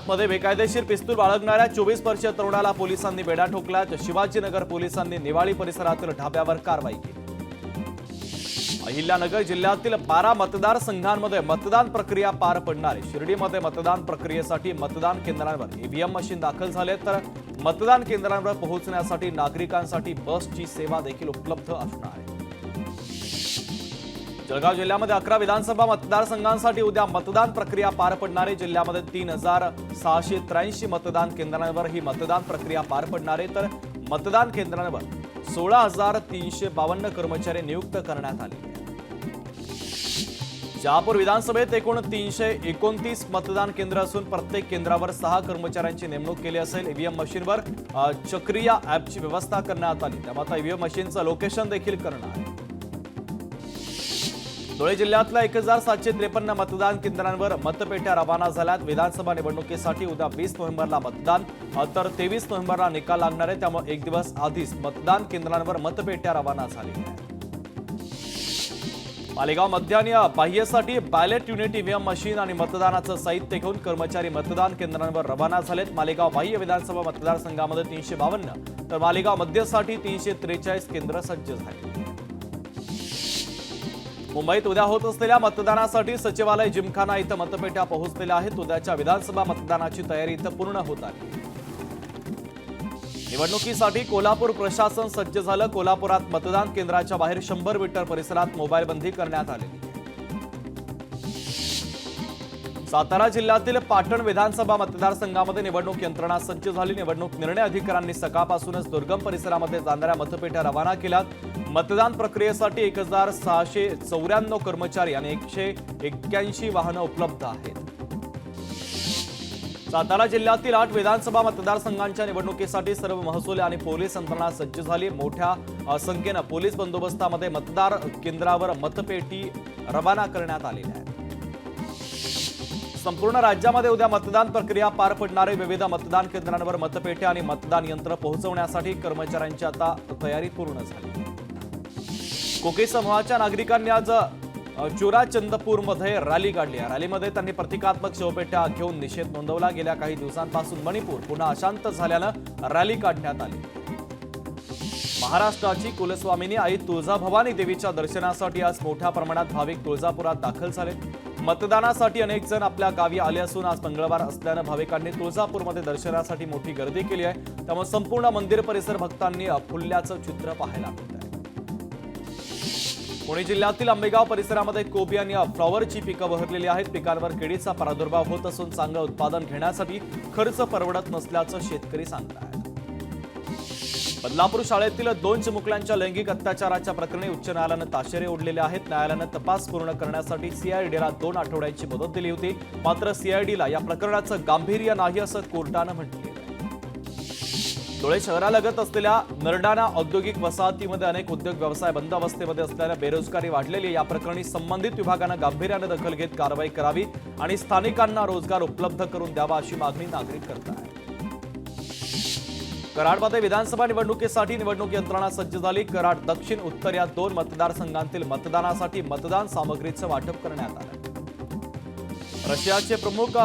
गुजरातमध्ये बेकायदेशीर पिस्तूल बाळगणाऱ्या 24 वर्षीय तरुणाला पोलिसांनी बेडा ठोकला। शिवाजीनगर पोलिसांनी निवाळी परिसरातील ढाब्यावर कारवाई केली। अहिल्यानगर जिल्ह्यातील 12 मतदारसंघांमध्ये मतदान प्रक्रिया पार पडणार आहे। शिर्डीमध्ये मतदान प्रक्रियेसाठी मतदान केंद्रांवर ईव्हीएम मशीन दाखल झाले, तर मतदान केंद्रांवर पोहोचण्यासाठी नागरिकांसाठी बसची सेवा देखील उपलब्ध असणार आहे। जळगाव जिल्ह्यामध्ये 11 विधानसभा मतदारसंघांसाठी उद्या मतदान प्रक्रिया पार पडणार आहे। जिल्ह्यामध्ये 3683 मतदान केंद्रांवर ही मतदान प्रक्रिया पार पडणार आहे, तर मतदान केंद्रांवर 16,352 कर्मचारी नियुक्त करण्यात आले। शहापूर विधानसभेत एकूण 329 मतदान केंद्र असून प्रत्येक केंद्रावर 6 कर्मचाऱ्यांची नेमणूक केली असेल। ईव्हीएम मशीनवर चक्रिया ॲपची व्यवस्था करण्यात आली, त्यामुळे आता ईव्हीएम मशीनचं लोकेशन देखील करणार आहे। धुळे जिल्ह्यातल्या 1753 मतदान केंद्रांवर मतपेट्या रवाना झाल्यात। विधानसभा निवडणुकीसाठी उद्या 20 नोव्हेंबरला मतदान, तर 23 नोव्हेंबरला निकाल लागणार आहे, त्यामुळे एक दिवस आधीच मतदान केंद्रांवर मतपेट्या रवाना झाल्या आहेत। मालेगाव मध्य आणि बाह्यसाठी बॅलेट युनिट ईव्हीएम मशीन आणि मतदानाचं साहित्य घेऊन कर्मचारी मतदान केंद्रांवर रवाना झालेत। मालेगाव बाह्य विधानसभा मतदारसंघामध्ये 352, तर मालेगाव मध्यसाठी 343 केंद्र सज्ज झाले। मुंबईत उद्या होत असलेल्या मतदानासाठी सचिवालय जिमखाना इथं मतपेट्या पोहोचलेल्या आहेत। उद्याच्या विधानसभा मतदानाची तयारी इथं पूर्ण होत आहे। निवडणुकीसाठी कोल्हापूर प्रशासन सज्ज झालं। कोल्हापुरात मतदान केंद्राच्या बाहेर 100 मीटर परिसरात मोबाईल बंदी करण्यात आली। सातारा जिल्ह्यातील पाटण विधानसभा मतदारसंघामध्ये निवडणूक यंत्रणा सज्ज झाली। निवडणूक निर्णय अधिकाऱ्यांनी सकाळपासूनच दुर्गम परिसरामध्ये जाणाऱ्या मतपेट्या रवाना केल्यात। मतदान प्रक्रियेसाठी 1694 कर्मचारी आणि 181 वाहनं उपलब्ध आहेत। सातारा जिल्ह्यातील 8 विधानसभा मतदारसंघांच्या निवडणुकीसाठी सर्व महसूल आणि पोलीस यंत्रणा सज्ज झाली। मोठ्या संख्येनं पोलीस बंदोबस्तामध्ये मतदार केंद्रावर मतपेटी रवाना करण्यात आलेल्या आहेत। संपूर्ण राज्यामध्ये उद्या मतदान प्रक्रिया पार पडणारे विविध मतदान केंद्रांवर मतपेट्या आणि मतदान यंत्र पोहोचवण्यासाठी कर्मचाऱ्यांची आता तयारी पूर्ण झाली। कोकी समूहाच्या नागरिकांनी आज चुराचंदपूरमध्ये रॅली काढली। या रॅलीमध्ये त्यांनी प्रतिकात्मक शवपेट्या घेऊन निषेध नोंदवला। गेल्या काही दिवसांपासून मणिपूर पुन्हा अशांत झाल्यानं रॅली काढण्यात आली। महाराष्ट्राची कुलस्वामिनी आई तुळजाभवानी देवीच्या दर्शनासाठी आज मोठ्या प्रमाणात भाविक तुळजापुरात दाखल झाले। मतदानासाठी अनेक जण आपल्या गावी आले असून आज मंगळवार असल्यानं भाविकांनी तुळजापूरमध्ये दर्शनासाठी मोठी गर्दी केली आहे, त्यामुळे संपूर्ण मंदिर परिसर भक्तांनी फुलल्याचं चित्र पाहायला मिळतं। पुणे जिल्ह्यातील आंबेगाव परिसरामध्ये कोबी आणि फ्लॉवरची पिकं बहरलेली आहेत। पिकांवर किडीचा प्रादुर्भाव होत असून चांगलं उत्पादन घेण्यासाठी खर्च परवडत नसल्याचं शेतकरी सांगतात। बदलापूर शाळेतील 2 चिमुकल्यांच्या लैंगिक अत्याचाराच्या प्रकरणी उच्च न्यायालयानं ताशेरे ओढलेले आहेत। न्यायालयानं तपास पूर्ण करण्यासाठी सीआयडीला 2 आठवड्यांची मुदत दिली होती, मात्र सीआयडीला या प्रकरणाचं गांभीर्य नाही असं कोर्टानं म्हटलं। धुळे शहरालगत असलेल्या नरडाणा औद्योगिक वसाहतीमध्ये अनेक उद्योग व्यवसाय बंद अवस्थेमध्ये असल्यानं बेरोजगारी वाढलेली। या प्रकरणी संबंधित विभागानं गांभीर्यानं दखल घेत कारवाई करावी आणि स्थानिकांना रोजगार उपलब्ध करून द्यावा अशी मागणी नागरिक करत आहेत। कराडमध्ये विधानसभा निवडणुकीसाठी निवडणूक यंत्रणा सज्ज झाली। कराड दक्षिण उत्तर या 2 मतदारसंघांतील मतदानासाठी मतदान सामग्रीचं वाटप करण्यात आलं। रशियाचे प्रमुख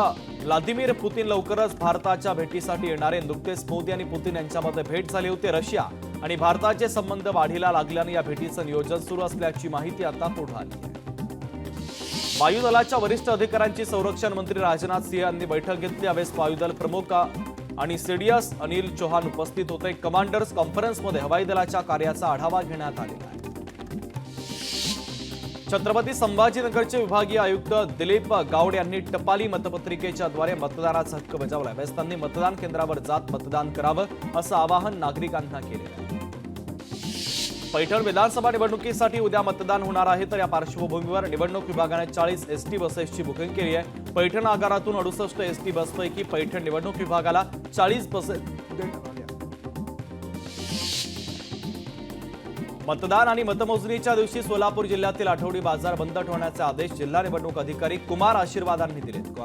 व्लादिमीर पुतीन लवकरच भारताच्या भेटीसाठी येणारे। नुकतेच मोदी आणि पुतीन यांच्यामध्ये भेट झाली होती। रशिया आणि भारताचे संबंध वाढीला लागल्याने या भेटीचं नियोजन सुरू असल्याची माहिती आता पुढे आली आहे। वायुदलाच्या वरिष्ठ अधिकाऱ्यांची संरक्षण मंत्री राजनाथ सिंह यांनी बैठक घेतली। यावेळेस वायुदल प्रमुख आणि सीडीएस अनिल चौहान उपस्थित होते। कमांडर्स कॉन्फरन्समध्ये हवाई दलाच्या कार्याचा आढावा घेण्यात आलेला आहे। छत्रपती संभाजीनगरचे विभागीय आयुक्त दिलीप गावडे यांनी टपाली मतपत्रिकेच्या द्वारे मतदानाचा हक्क बजावला। त्यांनी मतदान केंद्रावर जात मतदान करावं असं आवाहन नागरिकांना केलं आहे। पैठण विधानसभा निवडणुकीसाठी उद्या मतदान होणार आहे, तर या पार्श्वभूमीवर निवडणूक विभागाने 40 एसटी बसेसची बुकिंग केली आहे। पैठण आगारातून 68 एसटी बसपैकी पैठण निवडणूक विभागाला 40 बसेस देण्यात आल्या। मतदान आणि मतमोजणीच्या दिवशी सोलापूर जिल्ह्यातील आठवडी बाजार बंद ठेवण्याचे आदेश जिल्हा निवडणूक अधिकारी कुमार आशीर्वादांनी दिलेत।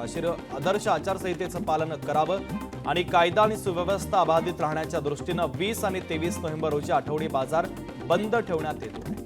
आदर्श आचारसंहितेचं पालन करावं आणि कायदा आणि सुव्यवस्था अबाधित राहण्याच्या दृष्टीनं 20 आणि 23 नोव्हेंबर रोजी आठवडी बाजार बंद ठेवण्यात येतो।